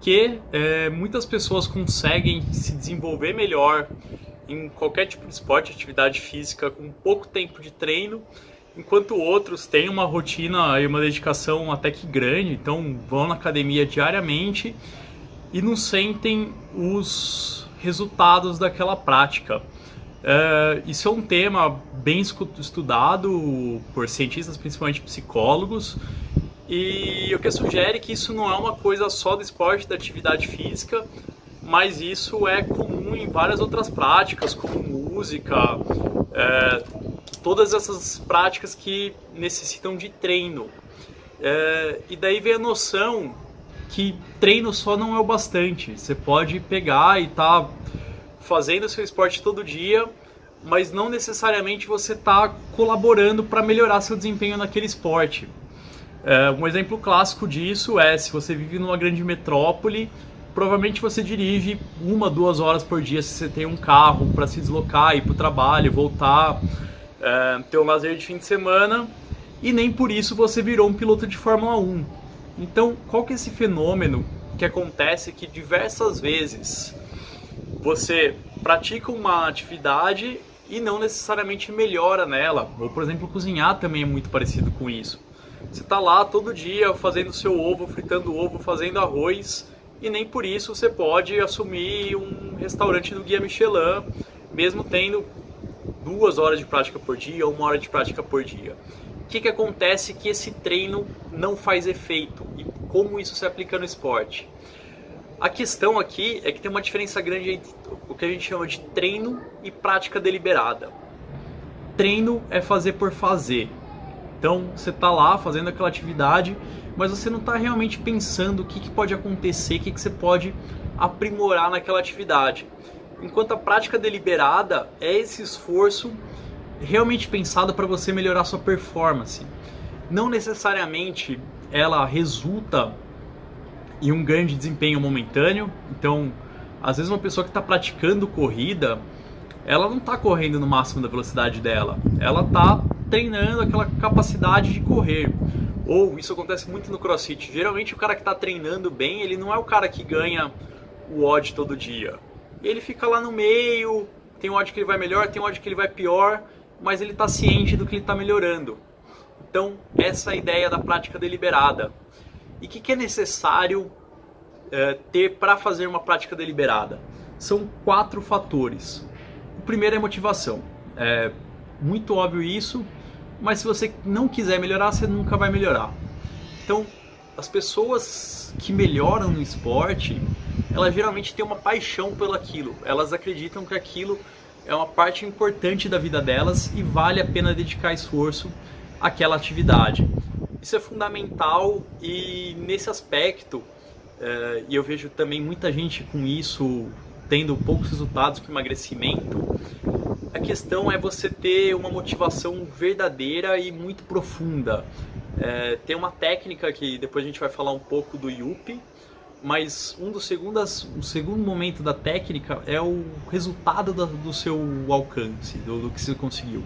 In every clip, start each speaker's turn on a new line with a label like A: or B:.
A: porque muitas pessoas conseguem se desenvolver melhor em qualquer tipo de esporte, atividade física, com pouco tempo de treino, enquanto outros têm uma rotina e uma dedicação até que grande, então vão na academia diariamente e não sentem os resultados daquela prática. Isso é um tema bem estudado por cientistas, principalmente psicólogos, e o que sugere que isso não é uma coisa só do esporte, da atividade física, mas isso é comum em várias outras práticas, como música, todas essas práticas que necessitam de treino. E daí vem a noção que treino só não é o bastante. Você pode pegar e estar fazendo o seu esporte todo dia, mas não necessariamente você está colaborando para melhorar seu desempenho naquele esporte. Um exemplo clássico disso é, se você vive numa grande metrópole, provavelmente você dirige 1-2 horas por dia se você tem um carro para se deslocar, ir para o trabalho, voltar, ter um lazer de fim de semana, e nem por isso você virou um piloto de Fórmula 1. Então, qual que é esse fenômeno que acontece que diversas vezes você pratica uma atividade e não necessariamente melhora nela? Ou, por exemplo, cozinhar também é muito parecido com isso. Você está lá todo dia fazendo seu ovo, fritando ovo, fazendo arroz, e nem por isso você pode assumir um restaurante do Guia Michelin, mesmo tendo 2 horas de prática por dia ou 1 hora de prática por dia. O que acontece que esse treino não faz efeito e como isso se aplica no esporte? A questão aqui é que tem uma diferença grande entre o que a gente chama de treino e prática deliberada. Treino é fazer por fazer. Então você está lá fazendo aquela atividade, mas você não está realmente pensando o que pode acontecer, o que você pode aprimorar naquela atividade. Enquanto a prática deliberada é esse esforço realmente pensado para você melhorar sua performance. Não necessariamente ela resulta em um grande desempenho momentâneo. Então, às vezes uma pessoa que está praticando corrida, ela não está correndo no máximo da velocidade dela, ela está treinando aquela capacidade de correr. Ou isso acontece muito no CrossFit. Geralmente o cara que está treinando bem, ele não é o cara que ganha o odd todo dia. Ele fica lá no meio, tem odd que ele vai melhor, tem odd que ele vai pior, mas ele está ciente do que ele está melhorando. Então, essa é a ideia da prática deliberada. E o que é necessário ter para fazer uma prática deliberada? São 4 fatores. O primeiro é motivação. É muito óbvio isso, mas se você não quiser melhorar, você nunca vai melhorar. Então, as pessoas que melhoram no esporte, elas geralmente têm uma paixão pelo aquilo. Elas acreditam que aquilo é uma parte importante da vida delas e vale a pena dedicar esforço àquela atividade. Isso é fundamental, e nesse aspecto, e eu vejo também muita gente com isso tendo poucos resultados com emagrecimento, a questão é você ter uma motivação verdadeira e muito profunda. Tem uma técnica que depois a gente vai falar um pouco do Yuppie, mas o segundo momento da técnica é o resultado do seu alcance, do que você conseguiu.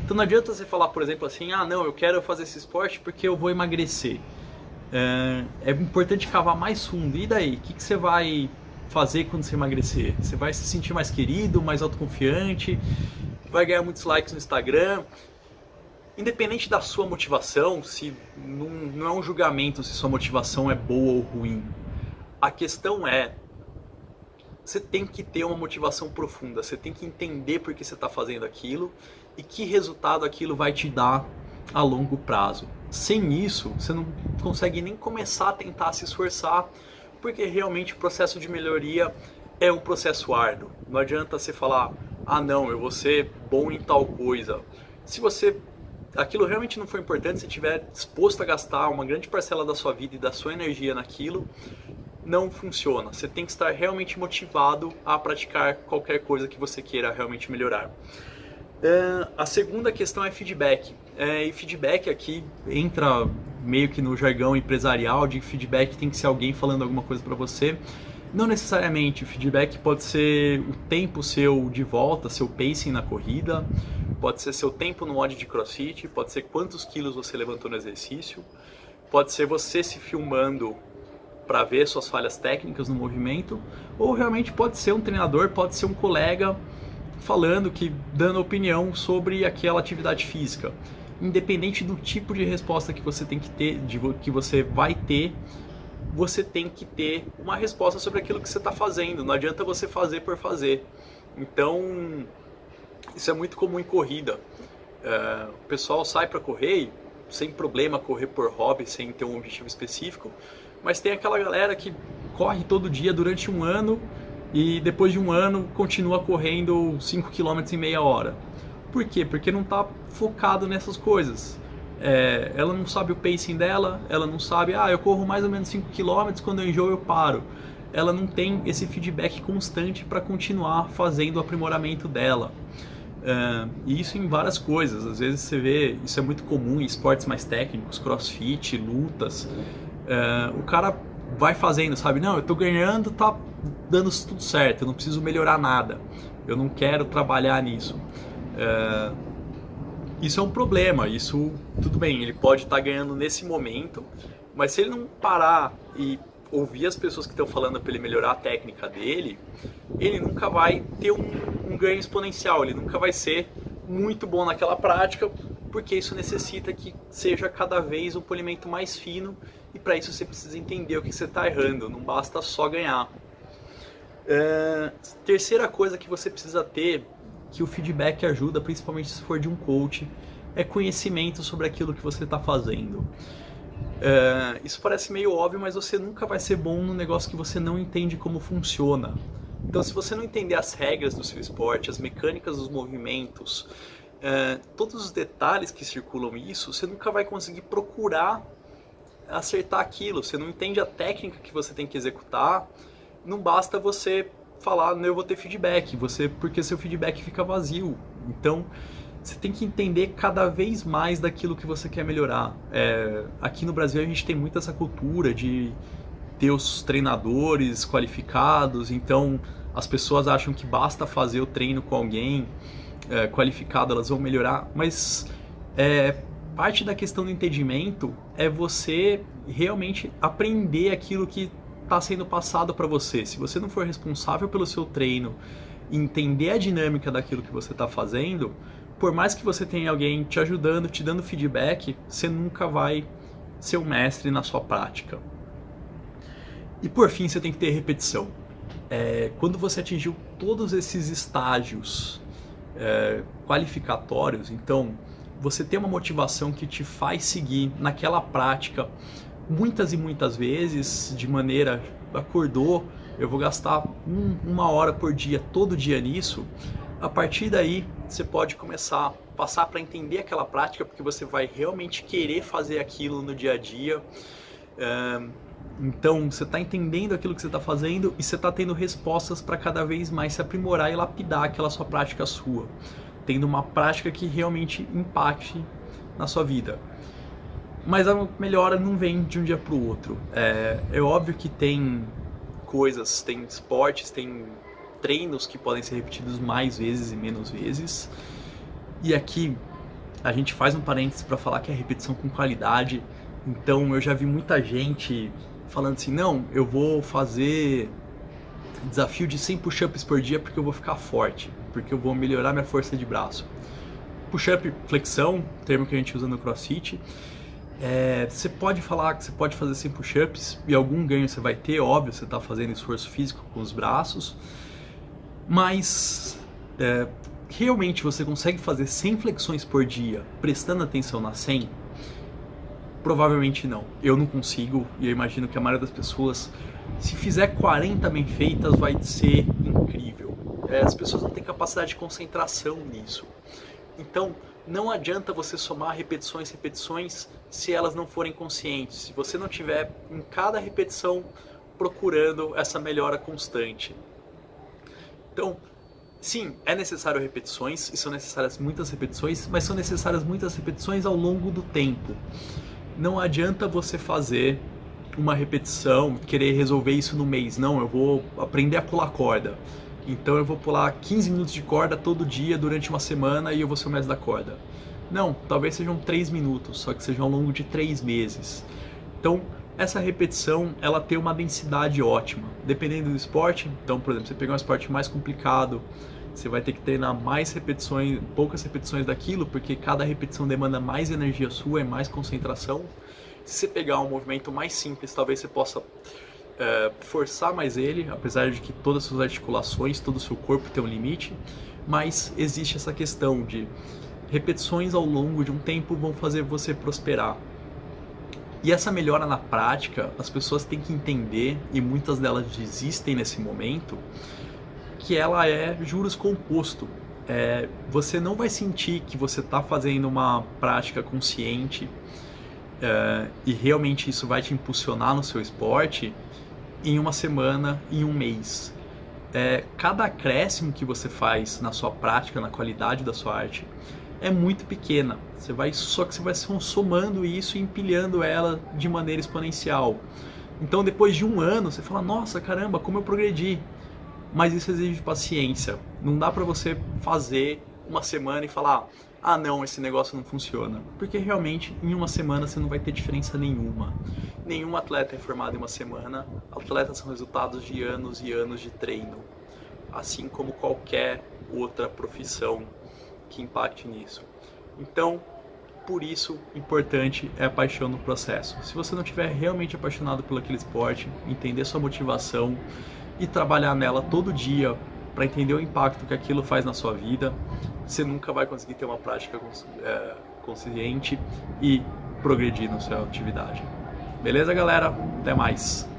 A: Então não adianta você falar, por exemplo, assim, não, eu quero fazer esse esporte porque eu vou emagrecer. É importante cavar mais fundo. E daí? O que você vai fazer quando você emagrecer? Você vai se sentir mais querido, mais autoconfiante, vai ganhar muitos likes no Instagram. Independente da sua motivação, se não é um julgamento se sua motivação é boa ou ruim. A questão é, você tem que ter uma motivação profunda, você tem que entender por que você está fazendo aquilo e que resultado aquilo vai te dar a longo prazo. Sem isso, você não consegue nem começar a tentar se esforçar, porque realmente o processo de melhoria é um processo árduo. Não adianta você falar, não, eu vou ser bom em tal coisa. Se aquilo realmente não for importante, se estiver disposto a gastar uma grande parcela da sua vida e da sua energia naquilo, não funciona. Você tem que estar realmente motivado a praticar qualquer coisa que você queira realmente melhorar. A segunda questão é feedback. E feedback aqui entra meio que no jargão empresarial de feedback tem que ser alguém falando alguma coisa para você. Não necessariamente, o feedback pode ser o tempo seu de volta, seu pacing na corrida, pode ser seu tempo no odd de CrossFit, pode ser quantos quilos você levantou no exercício, pode ser você se filmando para ver suas falhas técnicas no movimento, ou realmente pode ser um treinador, pode ser um colega falando, dando opinião sobre aquela atividade física. Independente do tipo de resposta que você tem que ter, que você vai ter, você tem que ter uma resposta sobre aquilo que você está fazendo. Não adianta você fazer por fazer. Então, isso é muito comum em corrida. O pessoal sai para correr, sem problema correr por hobby, sem ter um objetivo específico, mas tem aquela galera que corre todo dia durante um ano e depois de um ano continua correndo 5 km em meia hora. Por quê? Porque não está focado nessas coisas. Ela não sabe o pacing dela, ela não sabe, eu corro mais ou menos 5 km, quando eu enjoo eu paro. Ela não tem esse feedback constante para continuar fazendo o aprimoramento dela. E isso em várias coisas. Às vezes você vê, isso é muito comum em esportes mais técnicos, crossfit, lutas. O cara vai fazendo, sabe? Não, eu tô ganhando, tá dando tudo certo, eu não preciso melhorar nada. Eu não quero trabalhar nisso. Isso é um problema. Isso, tudo bem, ele pode estar ganhando nesse momento, mas se ele não parar e ouvir as pessoas que estão falando para ele melhorar a técnica dele, ele nunca vai ter um ganho exponencial, ele nunca vai ser muito bom naquela prática, porque isso necessita que seja cada vez um polimento mais fino, e para isso você precisa entender o que você está errando, não basta só ganhar. Terceira coisa que você precisa ter, que o feedback ajuda, principalmente se for de um coach, é conhecimento sobre aquilo que você está fazendo. Isso parece meio óbvio, mas você nunca vai ser bom num negócio que você não entende como funciona. Então, se você não entender as regras do seu esporte, as mecânicas dos movimentos, todos os detalhes que circulam isso, você nunca vai conseguir procurar acertar aquilo. Você não entende a técnica que você tem que executar, não basta você falar, eu vou ter feedback, porque seu feedback fica vazio. Então, você tem que entender cada vez mais daquilo que você quer melhorar. Aqui no Brasil a gente tem muito essa cultura de ter os treinadores qualificados, então as pessoas acham que basta fazer o treino com alguém qualificado, elas vão melhorar, mas parte da questão do entendimento é você realmente aprender aquilo que está sendo passado para você. Se você não for responsável pelo seu treino, entender a dinâmica daquilo que você está fazendo, por mais que você tenha alguém te ajudando, te dando feedback, você nunca vai ser um mestre na sua prática. E por fim, você tem que ter repetição. Quando você atingiu todos esses estágios qualificatórios, então você tem uma motivação que te faz seguir naquela prática muitas e muitas vezes, de maneira, acordou, eu vou gastar uma hora por dia, todo dia nisso. A partir daí, você pode começar a passar para entender aquela prática, porque você vai realmente querer fazer aquilo no dia a dia. Então, você está entendendo aquilo que você está fazendo e você está tendo respostas para cada vez mais se aprimorar e lapidar aquela sua prática sua, tendo uma prática que realmente impacte na sua vida. Mas a melhora não vem de um dia para o outro. É óbvio que tem coisas, tem esportes, tem treinos que podem ser repetidos mais vezes e menos vezes. E aqui a gente faz um parênteses para falar que é repetição com qualidade. Então eu já vi muita gente falando assim, não, eu vou fazer desafio de 100 push-ups por dia porque eu vou ficar forte, porque eu vou melhorar minha força de braço. Push-up, flexão, termo que a gente usa no CrossFit. Você pode falar que você pode fazer 100 push-ups e algum ganho você vai ter, óbvio, você está fazendo esforço físico com os braços, mas realmente você consegue fazer 100 flexões por dia prestando atenção nas 100? Provavelmente não. Eu não consigo, e eu imagino que a maioria das pessoas, se fizer 40 bem feitas, vai ser incrível. As pessoas não têm capacidade de concentração nisso. Então, não adianta você somar repetições se elas não forem conscientes, se você não tiver em cada repetição procurando essa melhora constante. Então, sim, é necessário repetições, e são necessárias muitas repetições, mas são necessárias muitas repetições ao longo do tempo. Não adianta você fazer uma repetição, querer resolver isso no mês. Não, eu vou aprender a pular corda. Então eu vou pular 15 minutos de corda todo dia durante uma semana e eu vou ser o mestre da corda. Não, talvez sejam 3 minutos, só que sejam ao longo de 3 meses. Então, essa repetição ela tem uma densidade ótima, dependendo do esporte. Então, por exemplo, você pegar um esporte mais complicado, você vai ter que treinar mais repetições, poucas repetições daquilo, porque cada repetição demanda mais energia sua e mais concentração. Se você pegar um movimento mais simples, talvez você possa forçar mais ele, apesar de que todas as suas articulações, todo o seu corpo tem um limite, mas existe essa questão de repetições ao longo de um tempo vão fazer você prosperar. E essa melhora na prática, as pessoas têm que entender, e muitas delas desistem nesse momento, que ela é juros composto. Você não vai sentir que você está fazendo uma prática consciente e realmente isso vai te impulsionar no seu esporte em uma semana, em um mês. Cada acréscimo que você faz na sua prática, na qualidade da sua arte, é muito pequena. Só que você vai somando isso e empilhando ela de maneira exponencial. Então depois de um ano você fala, nossa, caramba, como eu progredi. Mas isso exige paciência. Não dá pra você fazer uma semana e falar, ah não, esse negócio não funciona. Porque realmente em uma semana você não vai ter diferença nenhuma. Nenhum atleta é formado em uma semana. Atletas são resultados de anos e anos de treino. Assim como qualquer outra profissão que impacte nisso. Então, por isso, importante é a paixão no processo. Se você não estiver realmente apaixonado por aquele esporte, entender sua motivação e trabalhar nela todo dia para entender o impacto que aquilo faz na sua vida, você nunca vai conseguir ter uma prática consciente e progredir na sua atividade. Beleza, galera? Até mais!